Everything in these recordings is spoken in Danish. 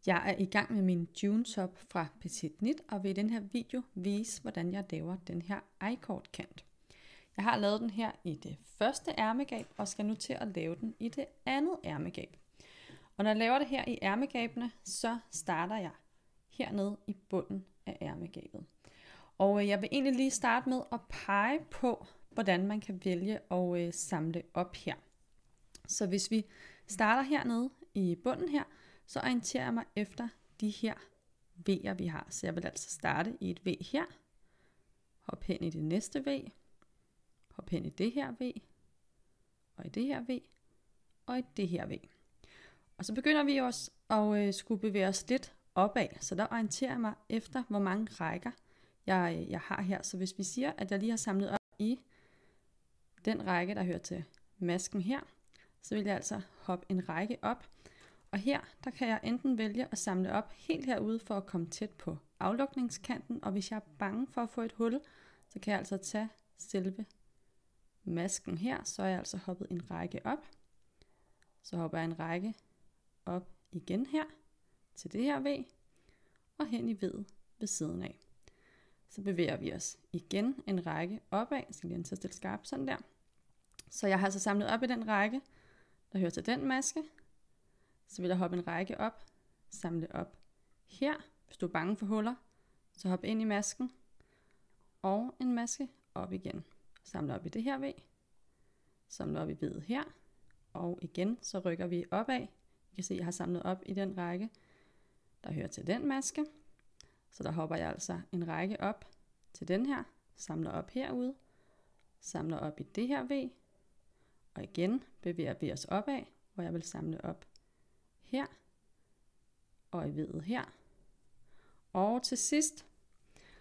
Jeg er i gang med min June-top fra Petit Knit, og vil i den her video vise, hvordan jeg laver den her I-cord-kant. Jeg har lavet den her i det første ærmegab, og skal nu til at lave den i det andet ærmegab. Og når jeg laver det her i ærmegabene, så starter jeg hernede i bunden af ærmegabet. Og jeg vil egentlig lige starte med at pege på, hvordan man kan vælge at samle op her. Så hvis vi starter hernede i bunden her, så orienterer jeg mig efter de her V'er, vi har. Så jeg vil altså starte i et V her, hoppe hen i det næste V, hoppe hen i det her V, og i det her V, og i det her V. Og så begynder vi også at skulle bevæge os lidt opad, så der orienterer jeg mig efter, hvor mange rækker jeg har her. Så hvis vi siger, at jeg lige har samlet op i den række, der hører til masken her, så vil jeg altså hoppe en række op. Og her, der kan jeg enten vælge at samle op helt herude for at komme tæt på aflukningskanten, og hvis jeg er bange for at få et hul, så kan jeg altså tage selve masken her, så er jeg altså hoppet en række op. Så hopper jeg en række op igen her, til det her V, og hen i V'et ved siden af. Så bevæger vi os igen en række opad, så jeg lige til at stille skarpt sådan der. Så jeg har altså samlet op i den række, der hører til den maske. Så vil jeg hoppe en række op, samle op her. Hvis du er bange for huller, så hop ind i masken, og en maske op igen. Samle op i det her V, samle op i V'et her, og igen så rykker vi opad. I kan se, at jeg har samlet op i den række, der hører til den maske. Så der hopper jeg altså en række op til den her, samler op herude, samler op i det her V, og igen bevæger vi os opad, hvor jeg vil samle op her, og i V'et her. Og til sidst,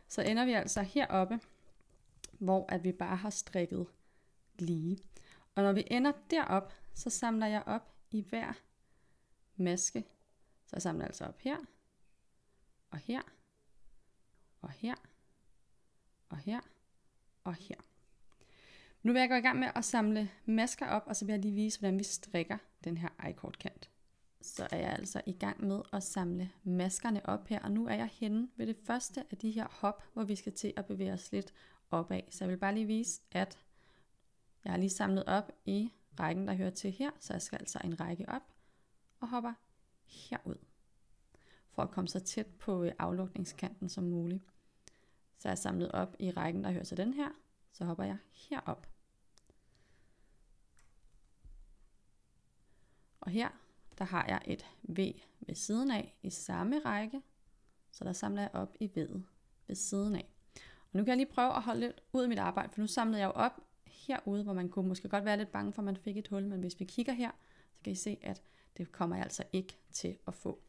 så ender vi altså heroppe, hvor at vi bare har strikket lige. Og når vi ender derop, så samler jeg op i hver maske. Så jeg samler altså op her, og her, og her, og her, og her. Nu vil jeg gå i gang med at samle masker op, og så vil jeg lige vise, hvordan vi strikker den her I-cord-kant. Så er jeg altså i gang med at samle maskerne op her, og nu er jeg henne ved det første af de her hop, hvor vi skal til at bevæge os lidt opad. Så jeg vil bare lige vise, at jeg har lige samlet op i rækken, der hører til her, så jeg skal altså en række op og hopper herud, for at komme så tæt på aflukningskanten som muligt. Så er jeg samlet op i rækken, der hører til den her, så hopper jeg herop. Og her, der har jeg et V ved siden af i samme række, så der samler jeg op i V'et ved siden af. Og nu kan jeg lige prøve at holde lidt ud i mit arbejde, for nu samlede jeg jo op herude, hvor man kunne måske godt være lidt bange for, at man fik et hul, men hvis vi kigger her, så kan I se, at det kommer jeg altså ikke til at få.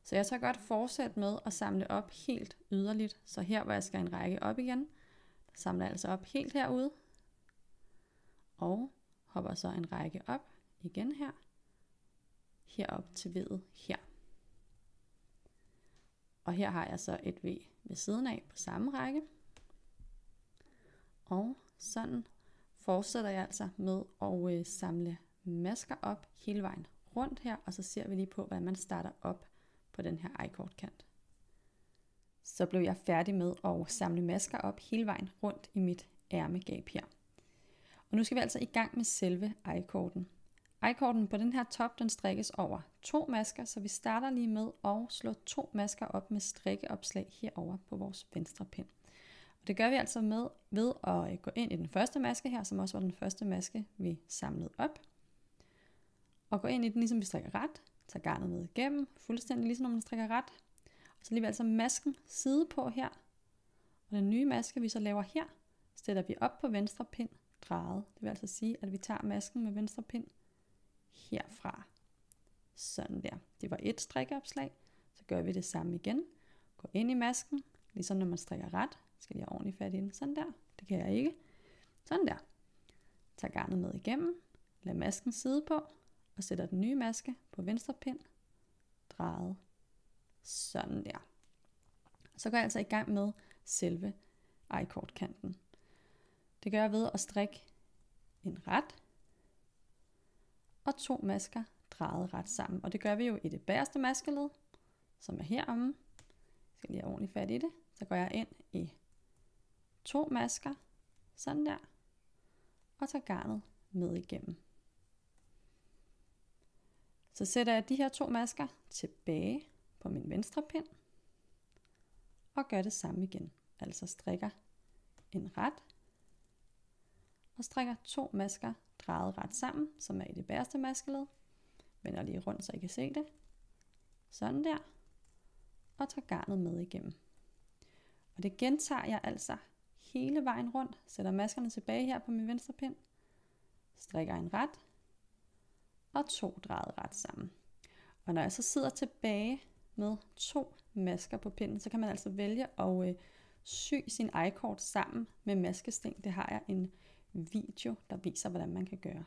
Så jeg tager godt fortsætte med at samle op helt yderligt, så her, hvor jeg skal en række op igen, der samler jeg altså op helt herude, og hopper så en række op igen her, herop til V'et her. Og her har jeg så et V ved siden af på samme række. Og sådan fortsætter jeg altså med at samle masker op hele vejen rundt her, og så ser vi lige på, hvordan man starter op på den her I-cord-kant. Så blev jeg færdig med at samle masker op hele vejen rundt i mit ærmegab her. Og nu skal vi altså i gang med selve I-corden. I-corden på den her top, den strikkes over 2 masker, så vi starter lige med at slå 2 masker op med strikkeopslag herover på vores venstre pind. Og det gør vi altså ved at gå ind i den første maske her, som også var den første maske, vi samlede op. Og gå ind i den, ligesom vi strikker ret, tager garnet med igennem, fuldstændig ligesom når man strikker ret. Og så lægger vi altså masken side på her, og den nye maske, vi så laver her, sætter vi op på venstre pind, drejet. Det vil altså sige, at vi tager masken med venstre pind herfra. Sådan der. Det var et strikkeopslag. Så gør vi det samme igen. Gå ind i masken, ligesom når man strikker ret. Skal lige have ordentligt fat i den. Sådan der. Det kan jeg ikke. Sådan der. Tag garnet med igennem. Lad masken sidde på. Og sætter den nye maske på venstre pind. Drejet. Sådan der. Så går jeg altså i gang med selve I-cord-kanten. Det gør jeg ved at strikke en ret og 2 masker drejet ret sammen. Og det gør vi jo i det bagerste maskeled. som er heromme. Jeg skal lige have ordentligt fat i det. Så går jeg ind i 2 masker, sådan der, og tager garnet med igennem. Så sætter jeg de her 2 masker tilbage på min venstre pind, og gør det samme igen. Altså strikker en ret, og strikker 2 masker drejet ret sammen, som er i det bagerste maskeled. Vender lige rundt, så I kan se det. Sådan der. Og tager garnet med igennem. Og det gentager jeg altså hele vejen rundt. Sætter maskerne tilbage her på min venstre pind. Strikker en ret. Og 2 drejet ret sammen. Og når jeg så sidder tilbage med 2 masker på pinden, så kan man altså vælge at sy sin I-cord sammen med maskesting. Det har jeg en video, der viser, hvordan man kan gøre.